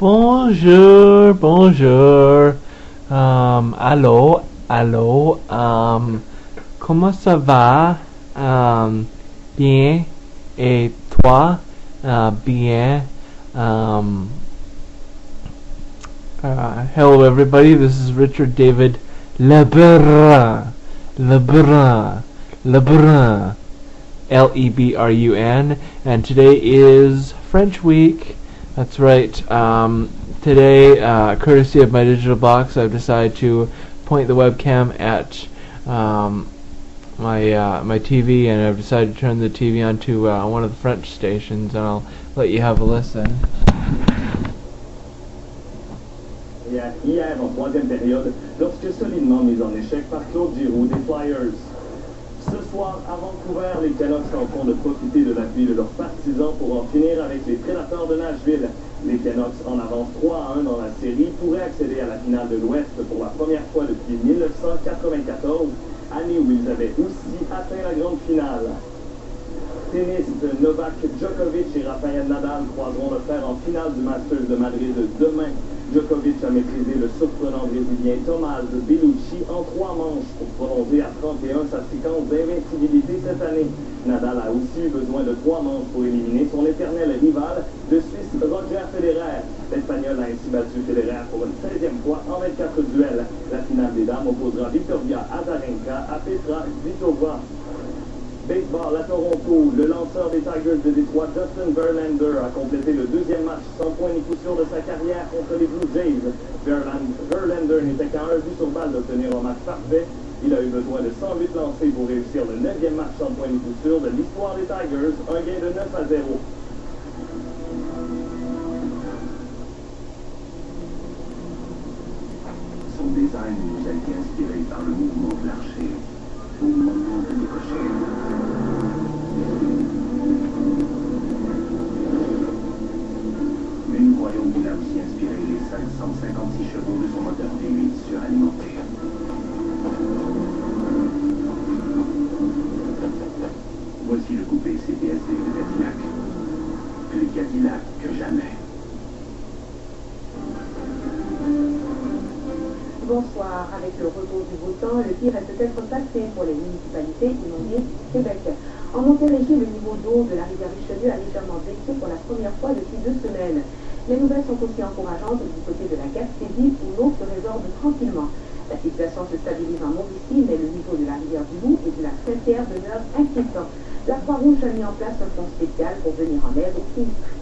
Bonjour, bonjour. Allô, allô. Comment ça va? Bien. Et toi? Bien. Hello, everybody. This is Richard David Lebrun. Lebrun. Lebrun. Lebrun. And today is French Week. That's right. Today, courtesy of my digital box, I've decided to point the webcam at my TV, and I've decided to turn the TV onto one of the French stations, and I'll let you have a listen. Hier, en troisième période, lorsque solidement mis en échec par Claude Giroux des Flyers. Ce soir, à Vancouver, les Canucks tenteront de profiter de l'appui de leurs partisans pour en finir avec les Prédateurs de Nashville. Les Canucks, en avance 3-1 dans la série, pourraient accéder à la finale de l'Ouest pour la première fois depuis 1994, année où ils avaient aussi atteint la grande finale. Tennis, Novak Djokovic et Rafael Nadal croiseront le fer en finale du Masters de Madrid demain. Djokovic a maîtrisé le surprenant brésilien Tomás Bellucci en 3 manches pour prolonger à 31 sa séquence d'invincibilité cette année. Nadal a aussi eu besoin de 3 manches pour éliminer son éternel rival, le Suisse Roger Federer. L'Espagnol a ainsi battu Federer pour une 16e fois en 24 duels. La finale des dames opposera Victoria Azarenka à Petra Kvitova. Baseball à Toronto, le lanceur des Tigers de Détroit, Justin Verlander, a complété le 2e match sans point ni coup sûr de sa carrière contre les Blue Jays. Verlander n'était qu'à un but sur balle d'obtenir un match parfait. Il a eu besoin de 108 lancés pour réussir le 9e match sans point ni coup sûr de l'histoire des Tigers, un gain de 9-0. Son design nous a été inspiré par le mouvement de l'archer, au moment de décocher. Mais nous croyons qu'il a aussi inspiré les 556 chevaux de son moteur V8 suralimenté. Voici le coupé CPSV de Cadillac. Plus Cadillac que jamais. Bonsoir. Avec le retour du beau temps, le pire est peut-être passé pour les municipalités inondées du Québec. En Montérégie, le niveau d'eau de la rivière Richelieu a légèrement baissé pour la première fois depuis 2 semaines. Les nouvelles sont aussi encourageantes du côté de la Gaspésie, où l'eau se résorbe tranquillement. La situation se stabilise en Mauricie, mais le niveau de la rivière du Loup et de la Saint-Pierre demeure inquiétant. La Croix-Rouge a mis en place un fonds spécial pour venir en aide aux sinistrés.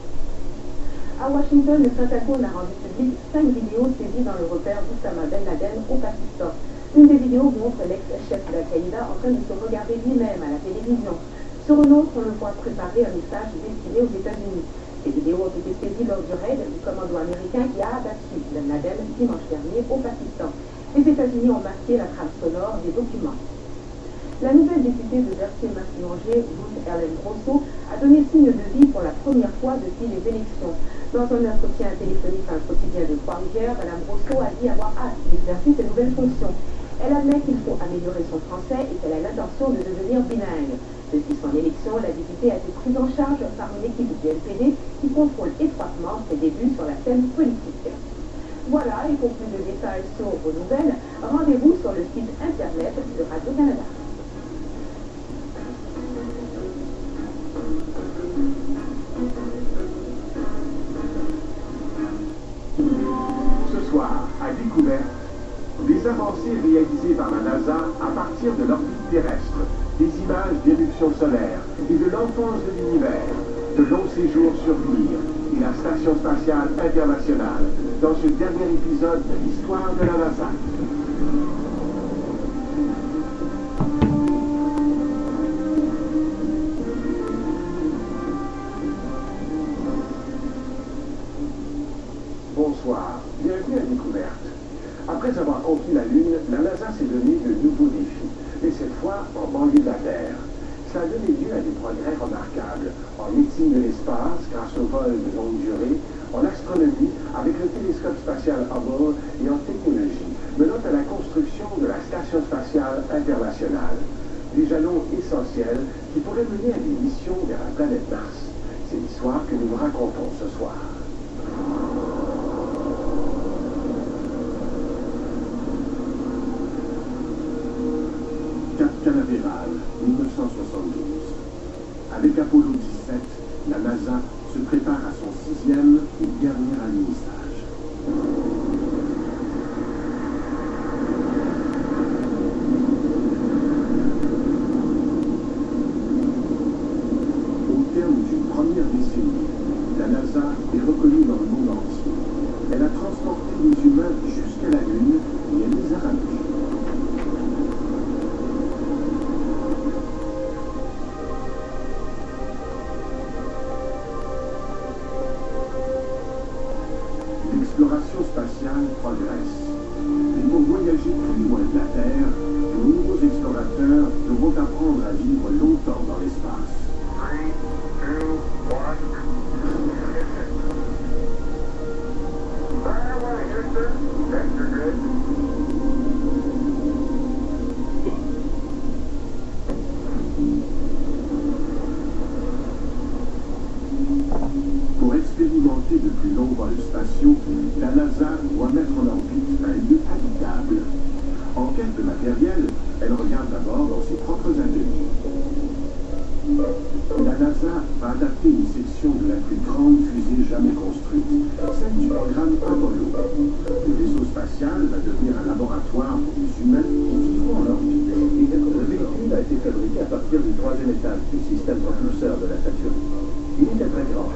À Washington, le Pentagone a rendu public 5 vidéos saisies dans le repère d'Oussama Ben Laden au Pakistan. Une des vidéos montre l'ex-chef d'Al-Qaïda en train de se regarder lui-même à la télévision. Sur une autre, on le voit préparer un message destiné aux États-Unis. Ces vidéos ont été saisies lors du raid du commando américain qui a abattu Ben Laden dimanche dernier au Pakistan. Les États-Unis ont masqué la trame sonore des documents. La nouvelle députée de Berthier-Massignanger, Ruth Ellen Grosso, a donné signe de vie pour la première fois depuis les élections. Dans un entretien téléphonique à un quotidien de Trois-Rivières, Mme Grosso a dit avoir hâte d'exercer ses nouvelles fonctions. Elle admet qu'il faut améliorer son français et qu'elle a l'intention de devenir bilingue. Depuis son élection, la députée a été prise en charge par une équipe du NPD qui contrôle étroitement ses débuts sur la scène politique. Voilà, et pour plus de détails sur vos nouvelles, rendez-vous sur le site internet de Radio-Canada. Ce soir, à Découverte, des avancées réalisées par la NASA à partir de l'orbite terrestre, des images d'éruptions solaires et de l'enfance de l'univers, de longs séjours sur Mir et la Station spatiale internationale dans ce dernier épisode de l'histoire de la NASA. Bonsoir, bienvenue à Découverte. Après avoir conquis la Lune, la NASA s'est donné de nouveaux défis, et cette fois en banlieue de la Terre. Ça a donné lieu à des progrès remarquables en médecine de l'espace grâce au vol de longue durée, en astronomie avec le télescope spatial Hubble et en technologie, menant à la construction de la Station spatiale internationale. Des jalons essentiels qui pourraient mener à des missions vers la planète Mars. C'est l'histoire que nous vous racontons ce soir. prépare à son 6e et dernier alunissage. Au terme d'une première décennie, la NASA est reconnue dans le monde entier. Elle a transporté les humains jusqu'à la Lune et elle les a ramenés. L'exploration spatiale progresse. Et pour voyager plus loin de la Terre, de nouveaux explorateurs devront apprendre à vivre longtemps dans l'espace. 3, 2, 1. Fire away, Houston. Vector grid. Pour expérimenter de plus longs vols spatiaux, la NASA doit mettre en orbite un lieu habitable. En quête de matériel, elle regarde d'abord dans ses propres ateliers. La NASA va adapter une section de la plus grande fusée jamais construite, celle du programme Apollo. Le vaisseau spatial va devenir un laboratoire pour les humains qui vivront en orbite. Le véhicule a été fabriqué à partir du 3e étage du système propulseur de la Saturne. Il était très grand,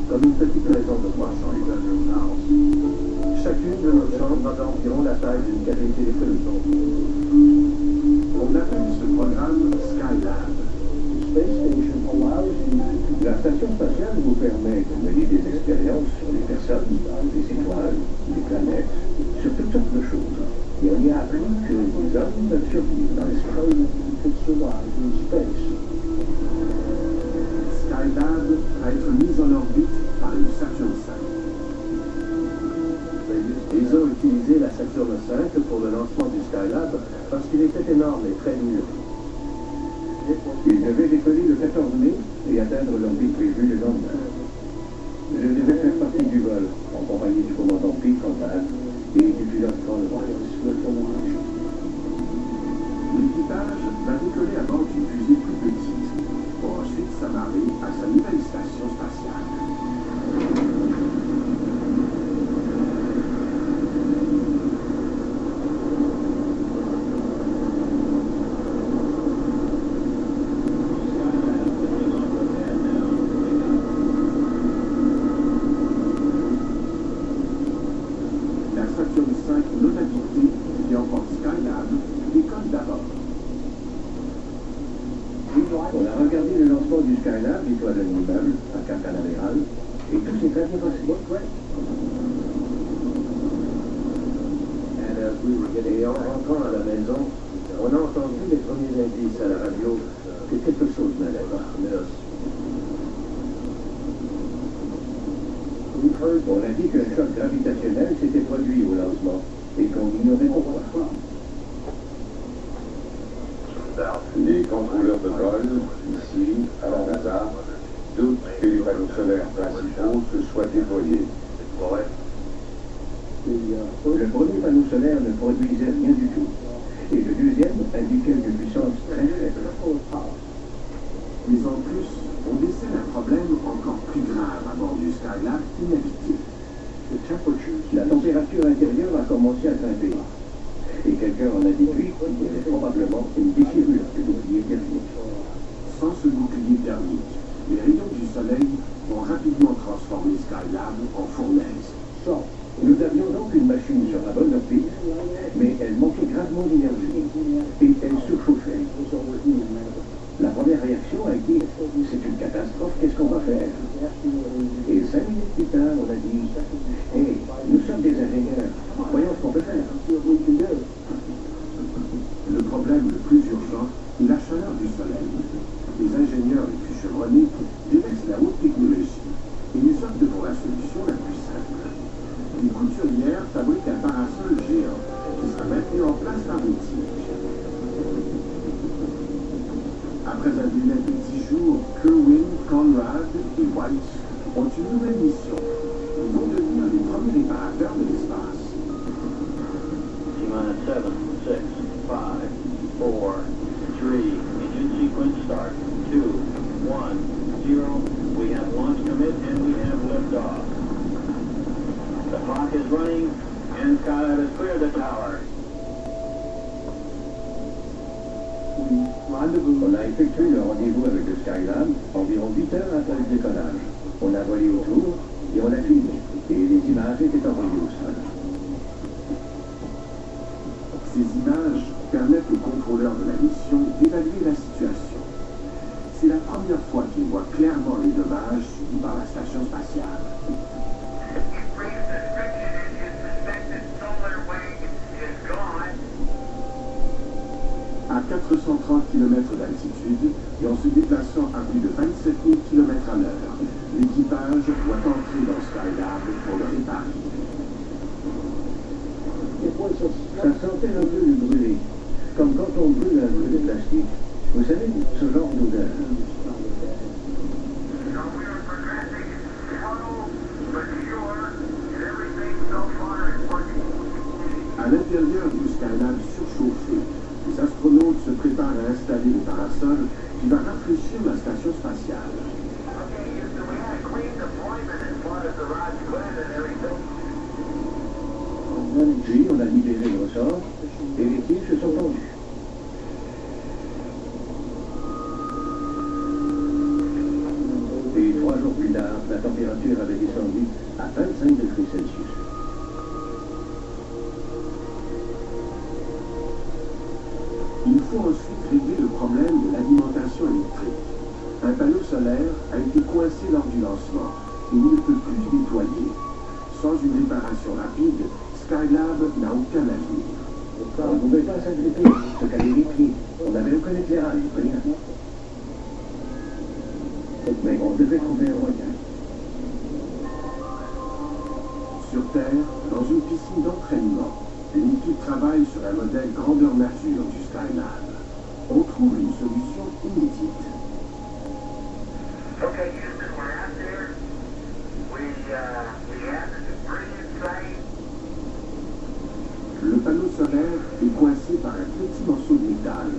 comme une petite maison de 300 étages. Chacune de nos chambres a environ la taille d'une cabine téléphonique. On appelle ce programme Skylab. La station spatiale vous permet de mener des expériences sur les personnes, les étoiles, les planètes, sur toutes sortes de choses. Et on y a appris que les hommes peuvent survivre dans l'espace. Skylab va être mise en orbite par une Saturn V. Ils ont utilisé la Saturn V pour le lancement du Skylab parce qu'il était énorme et très dur. Ils devaient décoller le 14 mai et atteindre l'orbite prévue le lendemain. Je devais faire partie du vol, en compagnie du commandant Pete Conrad et du pilote Conrad. L'équipage va décoller à bord d'une fusée plus petite, pour ensuite s'amarrer à sa nouvelle station spatiale. La Saturn V non habitée, qui emporte Skylab, décolle d'abord. On a regardé le lancement du Skylab, l'étoile d'un immeuble, à Cap Canaveral, et tout s'est très bien passé. Et en rentrant à la maison, on a entendu les premiers indices à la radio que quelque chose n'allait pas. On a dit qu'un choc gravitationnel s'était produit au lancement et qu'on ignorait pourquoi. Les contrôleurs de vol, ici, à la NASA, doutent que les panneaux solaires principaux se soient déployés. Le premier panneau solaire ne produisait rien du tout, et le deuxième indiquait une puissance très faible. Mais en plus, on décèle un problème encore plus grave à bord du Skylab inhabité. La température intérieure a commencé à grimper. Et quelqu'un en a déduit qu'il y avait probablement une déchirure du bouclier thermique. Sans ce bouclier thermique, les rayons du soleil ont rapidement transformé Skylab en fournaise. Nous avions donc une machine sur la bonne orbite, mais elle manquait gravement d'énergie et elle surchauffait. La première réaction a été « c'est une catastrophe, qu'est-ce qu'on va faire ?» Et 5 minutes plus tard, on a dit « Hey, nous sommes des ingénieurs, voyons ce qu'on peut faire. » Le problème le plus urgent est la chaleur du soleil. Les ingénieurs les plus chevronnés délaissent la haute technologie et ils optent pour la solution la plus simple. Les couturières fabriquent un parasol géant qui sera maintenu en place par des tiges. Après un délai de 10 jours, Kerwin, Conrad et White ont une nouvelle mission. Ils vont devenir les premiers réparateurs de l'espace. T-minus 7, 6, 5, 4, 3, engine sequence start, 2, 1, 0. We have launch commit and we have liftoff. The clock is running, and Skylab has cleared the tower. On a effectué le rendez-vous avec le Skylab environ 8 heures après le décollage. On a volé autour et on a filmé. Et les images étaient envoyées au sol. Ces images permettent aux contrôleurs de la mission d'évaluer la situation. C'est la première fois qu'ils voient clairement les dommages subis par la station spatiale. À 430 km d'altitude et en se déplaçant à plus de 27 000 km à l'heure, l'équipage doit entrer dans Skylab pour le réparer. Ça sentait un peu le brûlé, comme quand on brûle un peu de plastique. Vous savez, ce genre d'odeur. À l'intérieur du Skylab surchauffé, les astronautes se préparent à installer le parasol qui va rafraîchir la station spatiale. Puis on a libéré le ressort et les tiges se sont tendues. Et 3 jours plus tard, la température avait descendu à 25 degrés Celsius. Il faut ensuite régler le problème de l'alimentation électrique. Un panneau solaire a été coincé lors du lancement et il ne peut plus déployer. Sans une réparation rapide, Skylab n'a aucun avenir. On ne pouvait pas s'inquiéter, ce qu'avait écrit. On avait aucun éclairage, rien. Mais on devait trouver un moyen. Sur Terre, dans une piscine d'entraînement, une équipe travaille sur un modèle grandeur nature du Skylab. On trouve une solution inédite. Okay, Houston, we're out there. We have this brilliant site. Le panneau solaire est coincé par un petit morceau de métal.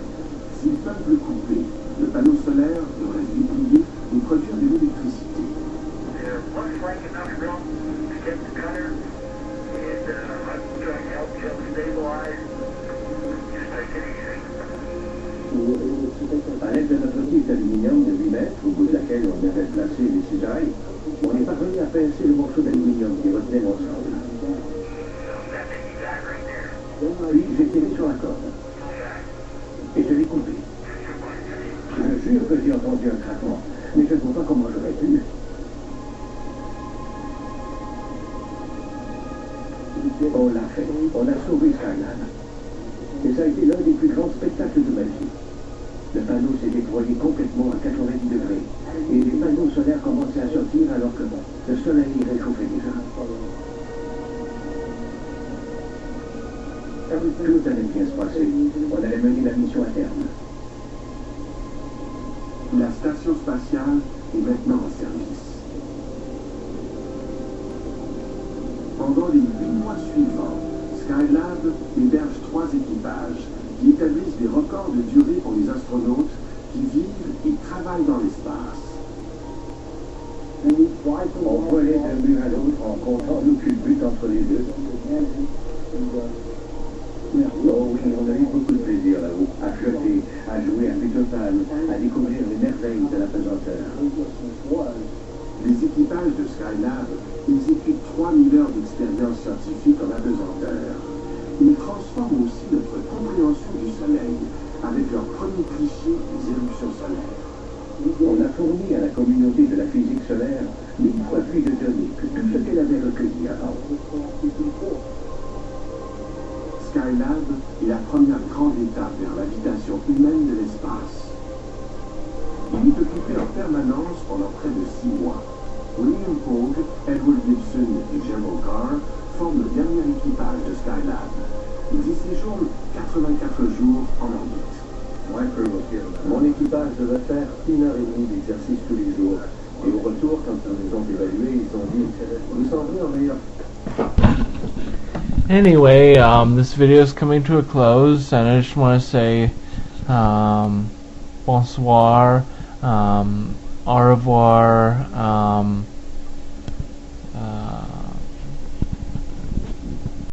S'ils peuvent le couper, le panneau solaire devrait se déplier et produire de l'électricité. There looks like enough room to get the cutter, and I'm trying to help you stabilize. Just take it easy. À l'aide de notre tige d'aluminium de 8 mètres, au bout de laquelle on avait placé les cisailles, on est parvenu à pincer le morceau d'aluminium qui retenait l'ensemble. Puis j'ai tiré sur la corde. Et je l'ai coupé. Je jure que j'ai entendu un craquement, mais je ne vois pas comment j'aurais pu. On l'a fait. On a sauvé Skylab. Et ça a été l'un des plus grands spectacles de ma vie. Le panneau s'est déployé complètement à 90 degrés. Et les panneaux solaires commençaient à sortir alors que le soleil réchauffait déjà. Tout allait bien se passer. On allait mener la mission à terme. La station spatiale est maintenant en service. Pendant les 8 mois suivants, Skylab héberge 3 équipages qui établissent des records de durée pour les astronautes qui vivent et travaillent dans l'espace. On volait d'un but à l'autre en comptant nos culbutes entre les deux. Oh oui, on a eu beaucoup de plaisir là-haut, à flotter, à jouer à Pétopan, à découvrir les merveilles de la pesanteur. Les équipages de Skylab exécutent 3000 heures d'expérience scientifique en apesanteur. Ils transforment aussi notre compréhension du Soleil avec leur premier cliché des éruptions solaires. On a fourni à la communauté de la physique solaire 1000 fois plus de données que tout ce qu'elle avait recueilli avant. Skylab est la première grande étape vers l'habitation humaine de l'espace. Il est occupé en permanence pendant près de 6 mois. William Pogue, Edward Gibson et Jim O'Carr forment le dernier équipage de Skylab. Ils y séjournent 84 jours en orbite. Mon équipage devait faire 1h30 d'exercice tous les jours. Et au retour, quand ils nous ont évalués, ils ont dit « Vous semblez en meilleur ». Anyway, this video is coming to a close, and I just want to say bonsoir, au revoir,